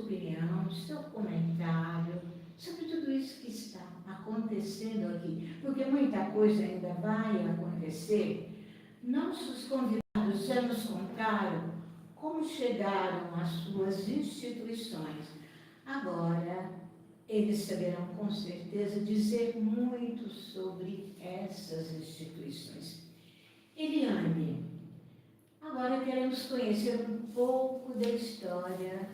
opinião, seu comentário sobre tudo isso que está acontecendo aqui, porque muita coisa ainda vai acontecer. Nossos convidados já nos contaram como chegaram às suas instituições. Agora, eles saberão com certeza dizer muito sobre essas instituições. Eliane, agora queremos conhecer um pouco da história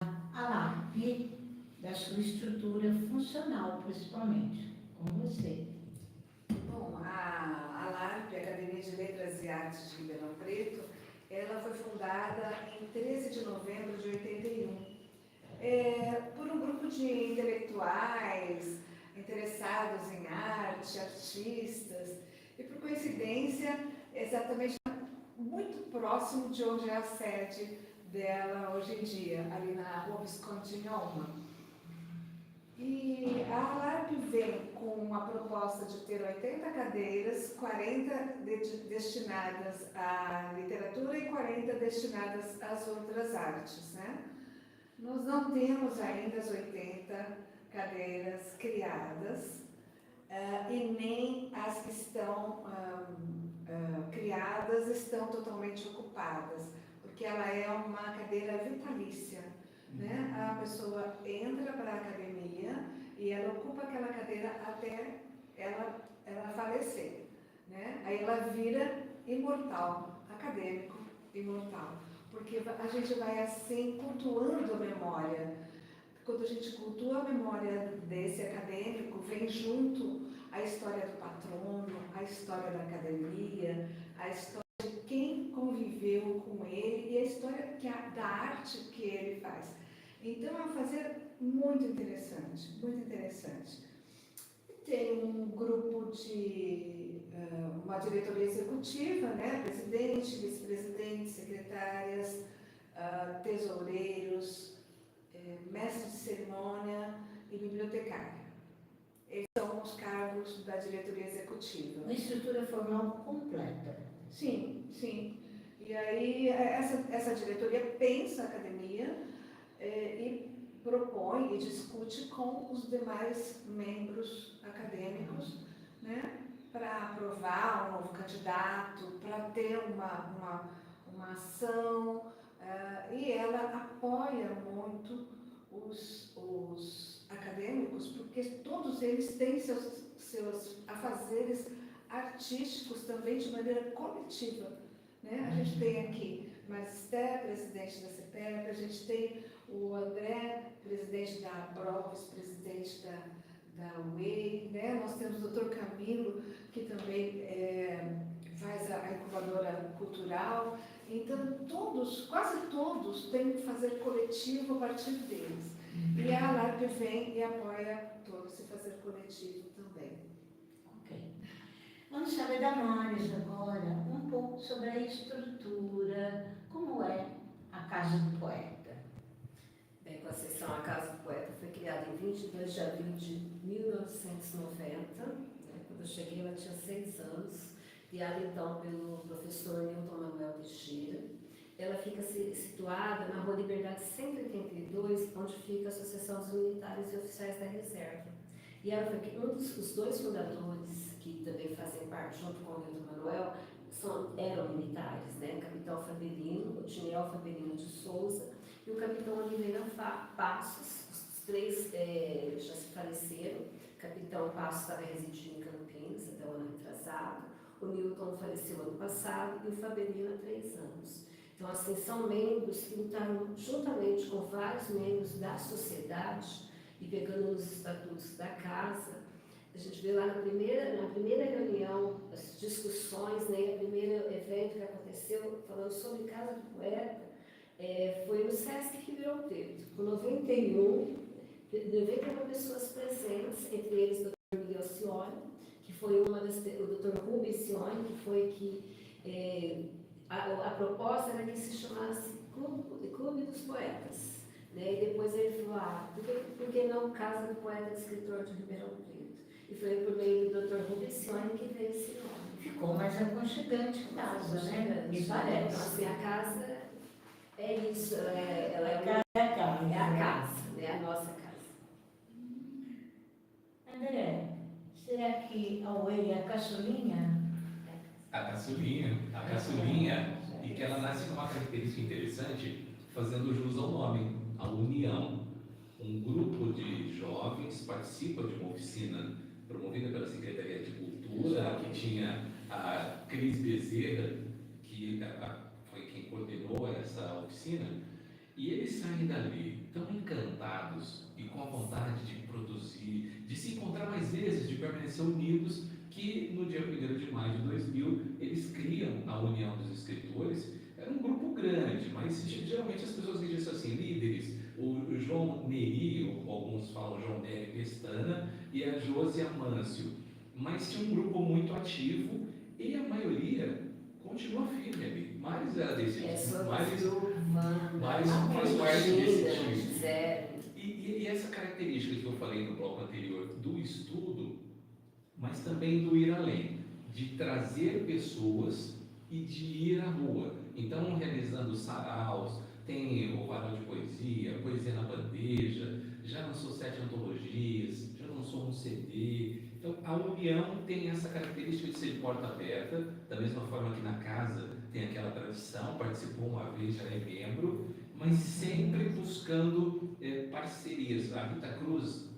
da ALARP, da sua estrutura funcional, principalmente, com você. Bom, a ALARP, Academia de Letras e Artes de Ribeirão Preto, ela foi fundada em 13 de novembro de 81, por um grupo de intelectuais interessados em arte, artistas, e por coincidência, exatamente muito próximo de onde é a sede dela hoje em dia, ali na Rua Visconde de Inhaúma. E a ALARP vem com a proposta de ter 80 cadeiras, 40 destinadas à literatura e 40 destinadas às outras artes, né? Nós não temos ainda as 80 cadeiras criadas, e nem as que estão criadas estão totalmente ocupadas, porque ela é uma cadeira vitalícia, né? A pessoa entra para a academia e ela ocupa aquela cadeira até ela falecer, né? Aí ela vira imortal, acadêmico imortal, porque a gente vai assim cultuando a memória. Quando a gente cultua a memória desse acadêmico, vem junto a história do patrono, a história da academia, a história de quem conviveu com ele e a história da arte que ele faz. Então é um fazer muito interessante, muito interessante. Tem um grupo de uma diretoria executiva, né? Presidente, vice-presidente, secretárias, tesoureiros, mestre de cerimônia e bibliotecária. Esses são os cargos da diretoria executiva. Uma estrutura formal completa. Sim, sim. E aí essa diretoria pensa a academia e propõe e discute com os demais membros acadêmicos, né, para aprovar um novo candidato, para ter uma ação, e ela apoia muito os acadêmicos, porque todos eles têm seus afazeres artísticos também de maneira coletiva, né? A gente tem aqui Magisté, presidente da CEPERP, a gente tem o André, presidente da ABROVES, presidente da UEI, né? Nós temos o Dr. Camilo, que também faz a incubadora cultural. Então, quase todos têm que fazer coletivo a partir deles. E a ALARP vem e apoia todo esse fazer coletivo também. Ok. Vamos saber da Maris agora um pouco sobre a estrutura, como é a Casa do Poeta. Bem, Conceição, a Casa do Poeta foi criada em 22 de abril de 1990. Quando eu cheguei, ela tinha 6 anos. Criada então pelo professor Newton Manuel Teixeira. Ela fica situada na Rua Liberdade 182, onde fica a Associação dos Militares e Oficiais da Reserva. E ela foi os dois fundadores, que também fazem parte, junto com o Newton Manuel, eram militares, né? O capitão Fabelino, o Tinel Fabelino de Souza e o capitão Oliveira Passos. Os três já se faleceram. O capitão Passos estava residindo em Campinas até o ano retrasado. O Newton faleceu ano passado e o Fabelino há 3 anos. Então, assim, são membros que lutaram juntamente com vários membros da sociedade e pegando os estatutos da casa. A gente vê lá na primeira reunião, as discussões, né, o primeiro evento que aconteceu, falando sobre Casa do Poeta, foi no Sesc Ribeirão Preto, com 91 pessoas presentes, entre eles o Dr. Miguel Cioli, que foi o Dr. Rubens Cioli, que foi que a proposta era que se chamasse Clube dos Poetas, né? E depois ele falou, por que não Casa do Poeta e Escritor de Ribeirão Preto? E foi por meio do Dr. Rubens Cioli que veio esse nome. Ficou mais aconchegante a casa, né? Me parece. Então, assim, a casa é isso, ela é a caçulinha? A caçulinha, e que ela nasce com uma característica interessante, fazendo jus ao nome, a união. Um grupo de jovens participa de uma oficina promovida pela Secretaria de Cultura, que tinha a Cris Bezerra, que foi quem coordenou essa oficina, e eles saem dali tão encantados e com a vontade de produzir, de se encontrar mais vezes, de permanecer unidos, que no dia 1º de maio de 2000 eles criam a União dos Escritores. Era um grupo grande, mas geralmente as pessoas que dizem assim, líderes, o João Neri, ou alguns falam João Nery Pestana, e a Josi Amâncio, mas tinha um grupo muito ativo e a maioria continua firme ali. Mários era desse tipo, Mários faz parte desse tipo. E essa característica que eu falei no bloco anterior do estudo, mas também do ir além, de trazer pessoas e de ir à rua. Então, realizando saraus, tem o Varal de Poesia, Poesia na Bandeja, já lançou 7 antologias, já lançou um CD. Então, a União tem essa característica de ser porta aberta, da mesma forma que na casa tem aquela tradição, participou uma vez, já é membro, mas sempre buscando parcerias. A Rita Cruz,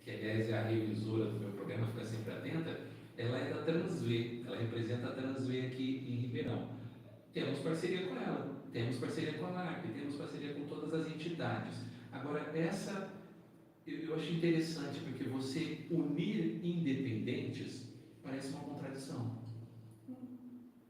que aliás é a revisora do meu programa, fica sempre atenta, ela é da Transv, ela representa a Transv aqui em Ribeirão. Temos parceria com ela, temos parceria com a LARP, temos parceria com todas as entidades. Agora, essa eu acho interessante, porque você unir independentes parece uma contradição.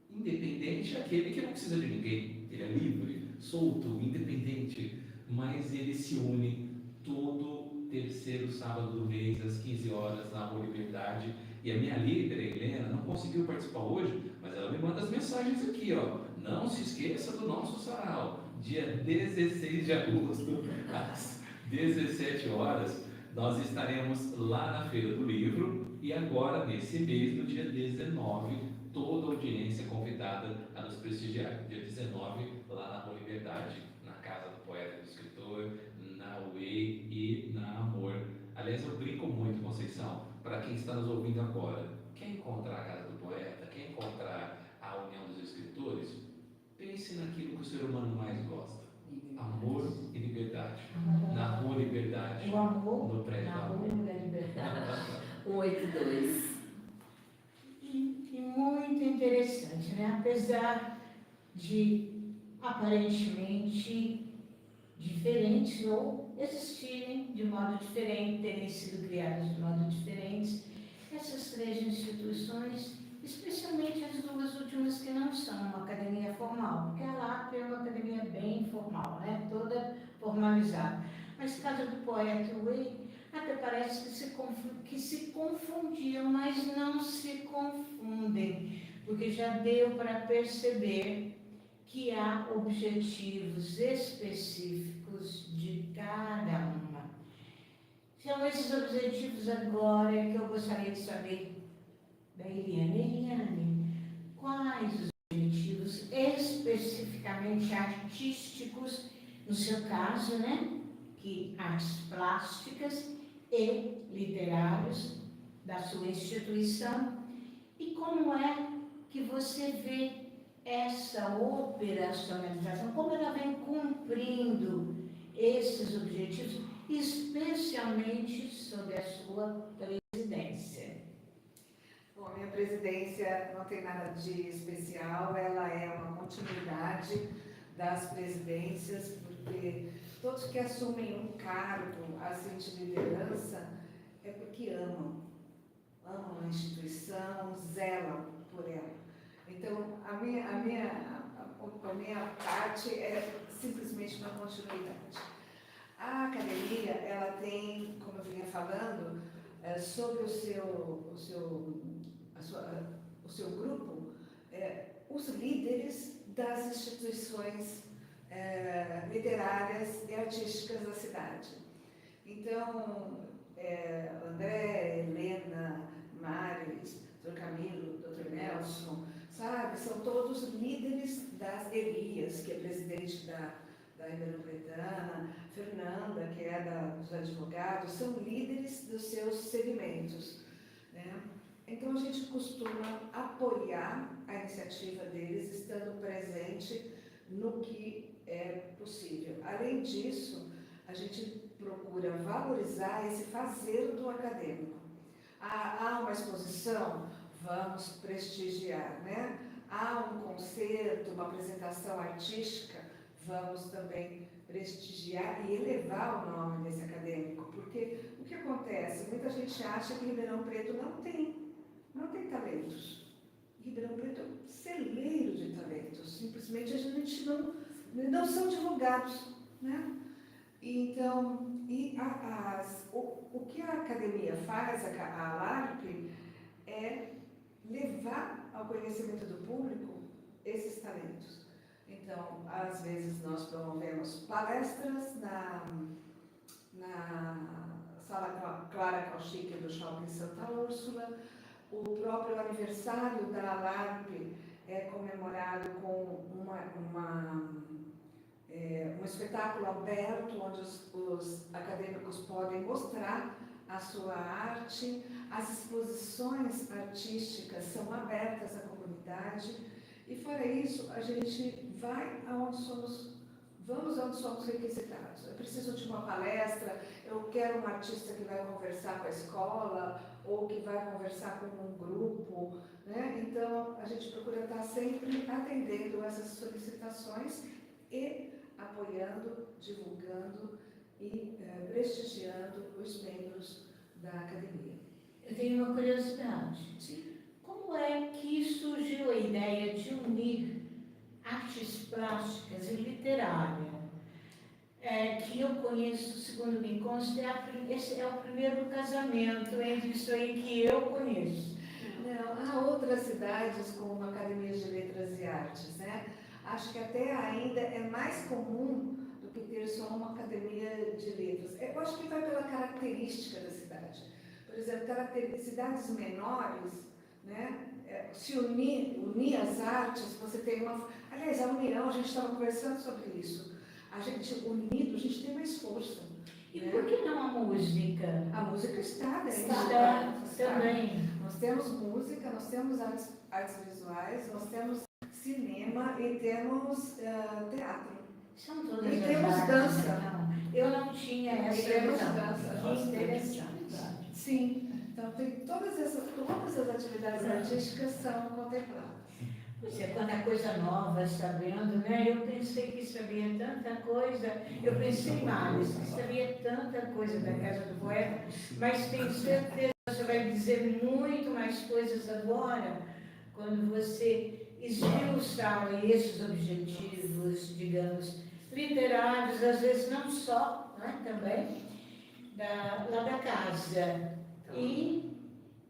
Independente é aquele que não precisa de ninguém, ele é livre, solto, independente, mas ele se une todo terceiro sábado do mês, às 15 horas, na Rua Liberdade. E a minha líder, a Helena, não conseguiu participar hoje, mas ela me manda as mensagens aqui, ó. Não se esqueça do nosso sarau, dia 16 de agosto, às 17 horas, nós estaremos lá na Feira do Livro, e agora, nesse mês, no dia 19, toda a audiência convidada a nos prestigiar. Dia 19, lá na Rua Liberdade, na Casa do Poeta e do Escritor, na UEI e na Amor. Aliás, eu brinco muito, Conceição, para quem está nos ouvindo agora. Quer encontrar a Casa do Poeta, quer encontrar a União dos Escritores? Pense naquilo que o ser humano mais gosta. Amor e liberdade. Na Rua Liberdade. O amor no prédio na da Rua da Liberdade. 182. E muito interessante, né? Apesar de aparentemente diferentes ou existirem de modo diferente, terem sido criadas de modo diferentes, essas 3 instituições, especialmente as 2 últimas que não são uma academia formal, porque a LAP é uma academia bem formal, né? Toda formalizada. Mas Casa do Poeta e o UEI até parece que se confundiam, mas não se confundem, porque já deu para perceber que há objetivos específicos de cada uma. São esses objetivos agora que eu gostaria de saber da Eliane. Eliane, quais os objetivos especificamente artísticos, no seu caso, né? Que artes plásticas e literários da sua instituição, e como é que você vê essa operacionalização, como ela vem cumprindo esses objetivos, especialmente sob a sua presidência? Bom, a minha presidência não tem nada de especial, ela é uma continuidade das presidências, porque todos que assumem um cargo assim de liderança é porque amam a instituição, zelam por ela. Então, a minha parte é simplesmente uma continuidade. A academia, ela tem, como eu vinha falando, sobre o seu grupo, os líderes das instituições literárias e artísticas da cidade. Então, André, Helena, Mários, Dr. Camilo, Dr. Nelson, sabe? São todos líderes das Elias, que é presidente da Ribeirão-Pretana, Fernanda, que é dos advogados, são líderes dos seus segmentos, né? Então a gente costuma apoiar a iniciativa deles, estando presente no que é possível. Além disso, a gente procura valorizar esse fazer do acadêmico. Há uma exposição, vamos prestigiar, né? Há um concerto, uma apresentação artística, vamos também prestigiar e elevar o nome desse acadêmico, porque o que acontece? Muita gente acha que Ribeirão Preto não tem talentos. Ribeirão Preto é um celeiro de talentos, simplesmente a gente não são divulgados, né? Então, o que a academia faz, a LARP, é levar ao conhecimento do público esses talentos. Então, às vezes nós promovemos palestras na Sala Clara Cauchique do Shopping Santa Úrsula. O próprio aniversário da LARP é comemorado com um espetáculo aberto, onde os acadêmicos podem mostrar a sua arte. As exposições artísticas são abertas à comunidade. E fora isso, a gente vamos aonde somos requisitados. Eu preciso de uma palestra, eu quero um artista que vai conversar com a escola, ou que vai conversar com um grupo, né? Então, a gente procura estar sempre atendendo essas solicitações e apoiando, divulgando e prestigiando os membros da academia. Eu tenho uma curiosidade. Sim. Como é que surgiu a ideia de unir artes plásticas e literária? Que eu conheço, segundo me consta, esse é o primeiro casamento entre isso aí que eu conheço. Não, há outras cidades com academias de letras e artes, né? Acho que até ainda é mais comum do que ter só uma academia de letras. Eu acho que vai pela característica da cidade. Por exemplo, cidades menores, né? Se unir as artes, você tem uma... Aliás, a união, a gente estava conversando sobre isso. A gente, unido, a gente tem mais força. E né? por que não a música? A música está dentro. Está também. Nós temos música, nós temos artes visuais, nós temos cinema e temos teatro. São todas E as temos artes, dança. então. Eu não tinha essa temos visão. dança. Que interessante. Sim, então tem todas as atividades artísticas são contempladas. Pois é, quando a coisa nova está vendo, né? Eu pensei que sabia tanta coisa, eu pensei mais, que sabia tanta coisa da Casa do Poeta, mas tenho certeza que você vai dizer muito mais coisas agora, quando você esmiuçar esses objetivos, digamos, literários, às vezes não só, né, também, lá da casa. E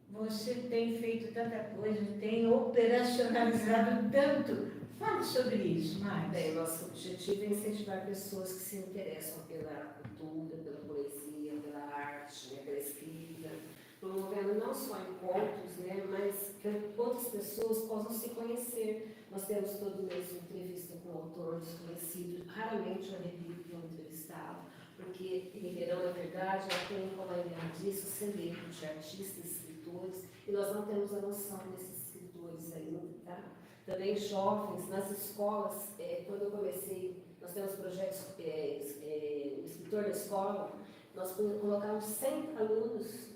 você tem feito tanta coisa, tem operacionalizado tanto. Fale sobre isso, Max. Bem, nosso objetivo é incentivar pessoas que se interessam pela cultura, pela poesia, pela arte, né, pela escrita, promovendo não só encontros, né, mas que outras pessoas possam se conhecer. Nós temos todo mês uma entrevista com um autor desconhecido, raramente eu repito um entrevistado, porque Ribeirão, na verdade, ela tem, como a Eliane disse, o celeiro de artistas, escritores, e nós não temos a noção desses escritores ainda, tá? Também jovens, nas escolas, quando eu comecei, nós temos projetos, escritor na escola, nós colocamos 100 alunos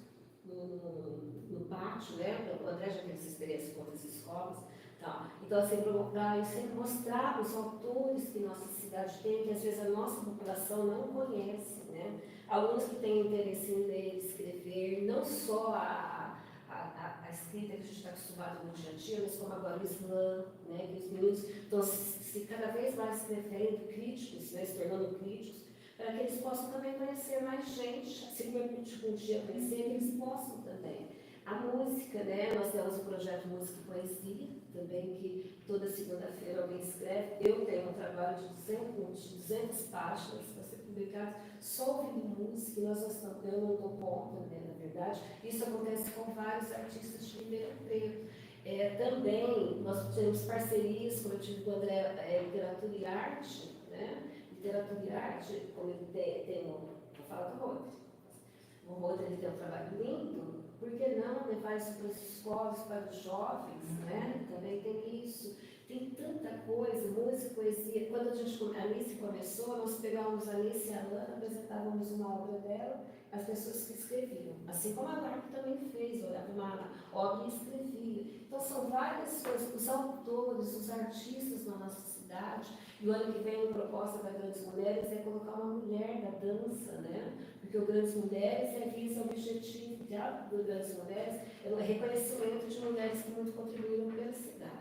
no pátio, né? O André já teve essa experiência com outras escolas. Tá. Então, assim, para sempre mostrar os autores que nossa cidade tem, que às vezes a nossa população não conhece, né? Alunos que têm interesse em ler, escrever, não só a escrita que a gente está acostumado no dia a dia, mas como agora o slam, né? Que os meninos estão se cada vez mais escrevendo críticos, né? Se tornando críticos, para que eles possam também conhecer mais gente, assim como um dia conhecer, que eles possam também. A música, né? Nós temos o projeto Música e Poesia, também, que toda segunda-feira alguém escreve. Eu tenho um trabalho de 200 páginas para ser publicado só ouvindo música, e eu não dou conta, né, na verdade. Isso acontece com vários artistas de Ribeirão Preto. Também, nós temos parcerias, como eu tive com o André, Literatura e Arte, né? Literatura e Arte, como ele tem vou falar do Rodrigo. O Rodrigo tem um trabalho lindo, por que não levar isso para as escolas, para os jovens, né? Também tem isso. Tem tanta coisa, música, poesia. Quando a Alice começou, nós pegávamos a Alice e a Ana, apresentávamos uma obra dela, as pessoas que escreviam. Assim como a Marco também fez, olhava uma obra e escrevia. Então são várias coisas, os autores, os artistas na nossa cidade. E o ano que vem a proposta da Grandes Mulheres é colocar uma mulher na dança, né? Porque o Grandes Mulheres visa o objetivo do Grandes Mulheres, é o reconhecimento de mulheres que muito contribuíram pela cidade.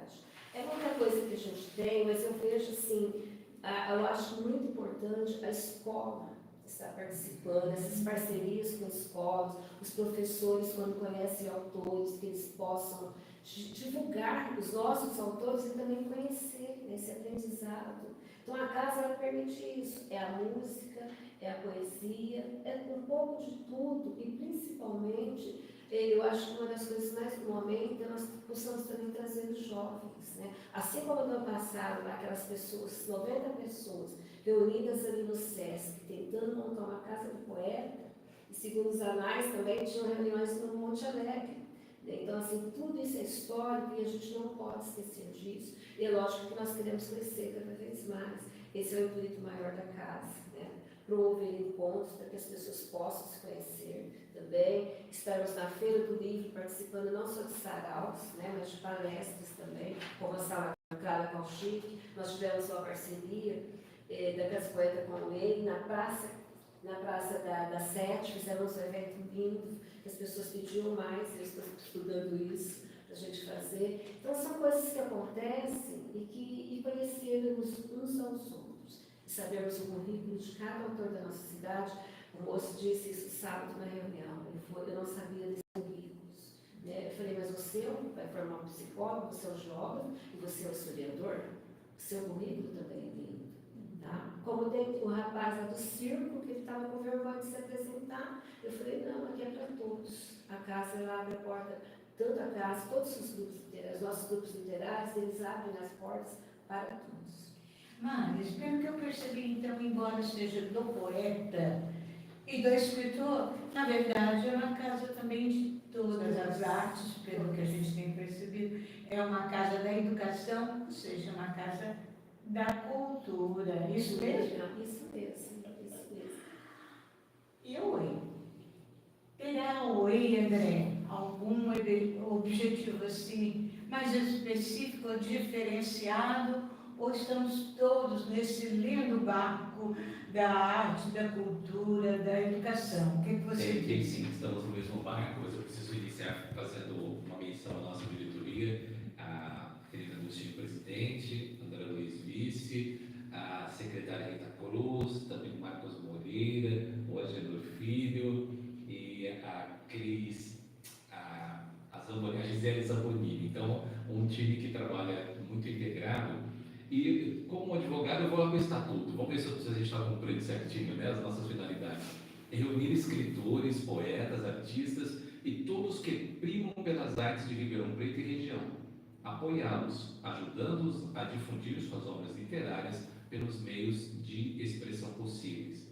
É muita coisa que a gente tem, mas eu vejo assim, eu acho muito importante a escola estar participando, essas parcerias com escolas, os professores, quando conhecem autores, que eles possam divulgar os nossos autores e também conhecer esse aprendizado. Então a casa ela permite isso, é a música, é a poesia, é um pouco de tudo e principalmente eu acho que uma das coisas mais no momento é nós possamos também trazer os jovens, né? Assim como no ano passado, aquelas pessoas, 90 pessoas reunidas ali no SESC, tentando montar uma casa do poeta, e segundo os anais também tinham reuniões no Monte Alegre. Então, assim, tudo isso é histórico e a gente não pode esquecer disso. E é lógico que nós queremos crescer cada vez mais. Esse é o intuito maior da casa, né? Promover encontros para que as pessoas possam se conhecer também. Estarmos na Feira do Livro participando não só de saraus, né, mas de palestras também, como a Sala Clara Calchique. Nós tivemos uma parceria da Casa Poeta com ele na Praça da Sete, fizemos um evento lindo, que as pessoas pediam mais, eu estou estudando isso para a gente fazer. Então são coisas que acontecem e conhecermos uns aos outros, e sabermos o currículo de cada autor da nossa cidade. O moço disse isso sábado na reunião, eu não sabia desses currículos. Né? Eu falei, mas você vai formar um psicólogo, você é um geógrafo e você é um historiador? O seu currículo também é lindo. Tá? Como tem o rapaz lá do circo, que ele estava com vergonha de se apresentar, eu falei, não, aqui é para todos. A casa ela abre a porta, tanto a casa, todos os grupos literários, nossos grupos literários, eles abrem as portas para todos. Mas, pelo que eu percebi, então, embora seja do poeta e do escritor, na verdade é uma casa também de todas as artes, pelo que a gente tem percebido. É uma casa da educação, ou seja, uma casa da cultura. Isso mesmo? Isso mesmo, isso mesmo. E o Oi? Terá o Oi, André, algum objetivo assim mais específico, diferenciado, ou estamos todos nesse lindo barco da arte, da cultura, da educação? O que você Tem diz? sim, estamos no mesmo barco, mas eu preciso iniciar fazendo uma menção à nossa diretoria, a querida Agostinho Presidente, André Luiz Vice, a secretária Rita Cruz, também o Marcos Moreira, o Agenor Filho e a Cris, a Gisele Zambonini. Então, um time que trabalha muito integrado. E, como advogado, eu vou lá para o estatuto. Vamos ver se a gente está cumprindo certinho, né, as nossas finalidades. Reunir escritores, poetas, artistas e todos que primam pelas artes de Ribeirão Preto e região. Apoiá-los, ajudando-os a difundir suas obras literárias pelos meios de expressão possíveis.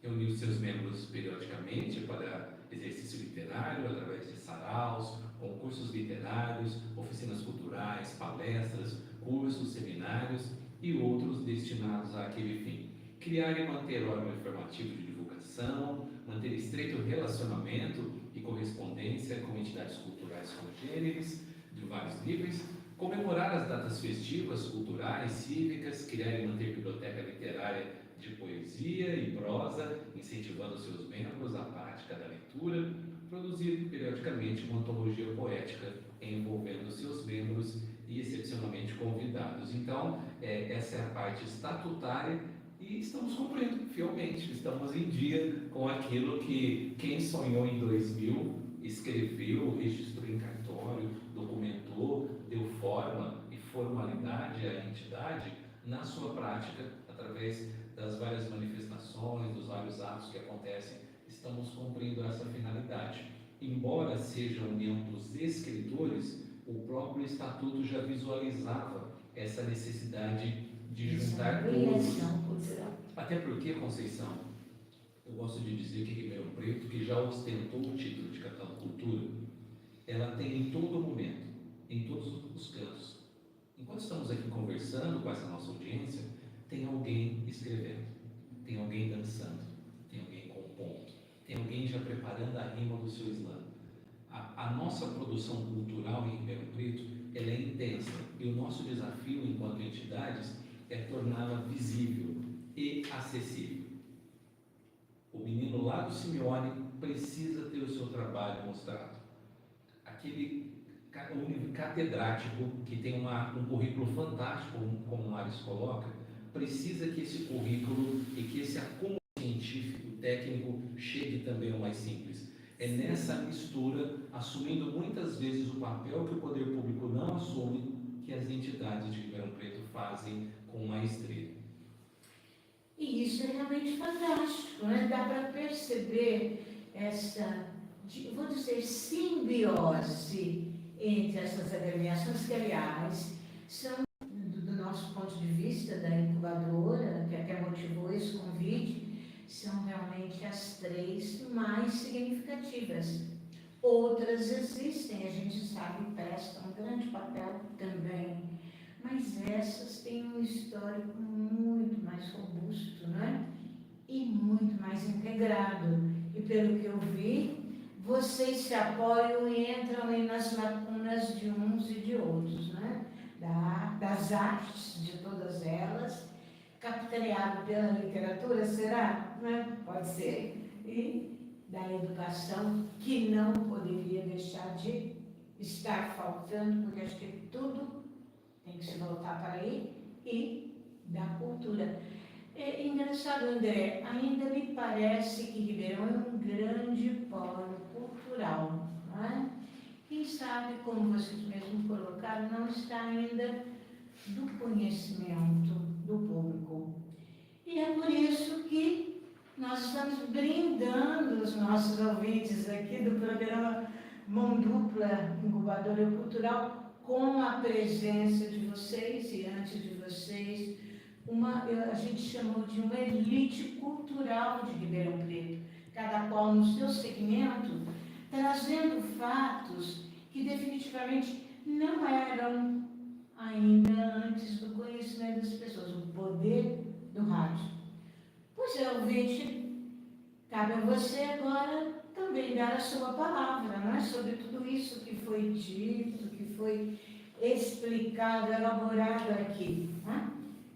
Reunir os seus membros periodicamente para exercício literário, através de saraus, concursos literários, oficinas culturais, palestras, cursos, seminários e outros destinados àquele fim. Criar e manter órgão informativo de divulgação, manter estreito relacionamento e correspondência com entidades culturais congêneres de vários níveis, comemorar as datas festivas, culturais, cívicas, criar e manter biblioteca literária de poesia e prosa, incentivando seus membros à prática da leitura, produzir periodicamente uma antologia poética envolvendo seus membros e excepcionalmente convidados. Então, essa é a parte estatutária e estamos cumprindo fielmente, estamos em dia com aquilo que quem sonhou em 2000 escreveu, registrou em cartório, documentou, deu forma e formalidade à entidade na sua prática, através das várias manifestações, dos vários atos que acontecem. Estamos cumprindo essa finalidade. Embora seja a união dos escritores, o próprio estatuto já visualizava essa necessidade de juntar todos. Até porque, Conceição, o gosto de dizer que Ribeirão Preto, que já ostentou o título de capital da cultura, ela tem em todo momento, em todos os cantos. Enquanto estamos aqui conversando com essa nossa audiência, tem alguém escrevendo, tem alguém dançando, tem alguém compondo, tem alguém já preparando a rima do seu slam. A nossa produção cultural em Ribeirão Preto, ela é intensa, e o nosso desafio enquanto entidades é torná-la visível e acessível. O menino lá do Simeone precisa ter o seu trabalho mostrado. Aquele catedrático que tem um currículo fantástico, como o Maris coloca, precisa que esse currículo e que esse acúmulo científico, técnico, chegue também ao mais simples. É nessa mistura, assumindo muitas vezes o papel que o poder público não assume, que as entidades de Ribeirão Preto fazem com maestria. E isso é realmente fantástico, né? Dá para perceber essa, vou dizer, simbiose entre essas agremiações que, aliás, são, do nosso ponto de vista, da incubadora, que até motivou esse convite, são realmente as três mais significativas. Outras existem, a gente sabe, prestam um grande papel também, mas essas têm um histórico muito mais robusto, né? E muito mais integrado. E pelo que eu vi, vocês se apoiam e entram aí nas lacunas de uns e de outros, né? Das artes, de todas elas, capitaneado pela literatura, será? Né? Pode ser. E da educação, que não poderia deixar de estar faltando, porque acho que tudo tem que se voltar para aí, e da cultura. É engraçado, André, ainda me parece que Ribeirão é um grande polo cultural, não é? Quem sabe, como vocês mesmos colocaram, não está ainda do conhecimento do público. E é por isso que nós estamos brindando os nossos ouvintes aqui do programa Mão Dupla Incubadora Cultural com a presença de vocês e antes de vocês, a gente chamou de uma elite cultural de Ribeirão Preto, cada qual no seu segmento, trazendo fatos que definitivamente não eram ainda antes do conhecimento das pessoas, o poder do rádio. Pois é, ouvinte, cabe a você agora também dar a sua palavra, não é? Sobre tudo isso que foi dito, que foi explicado, elaborado aqui, né?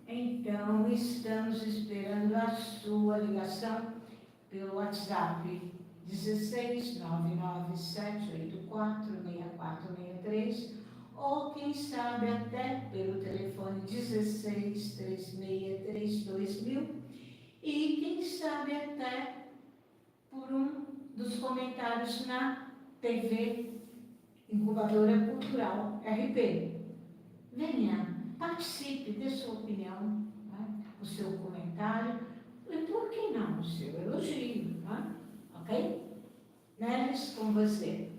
Então, estamos esperando a sua ligação pelo WhatsApp 16 99784 6463 ou, quem sabe, até pelo telefone 16 3632 2000 e, quem sabe, até por um dos comentários na TV Incubadora Cultural RP. Venha, participe, dê sua opinião, né? O seu comentário e, por que não, o seu elogio, né? Ok? Neres, com você.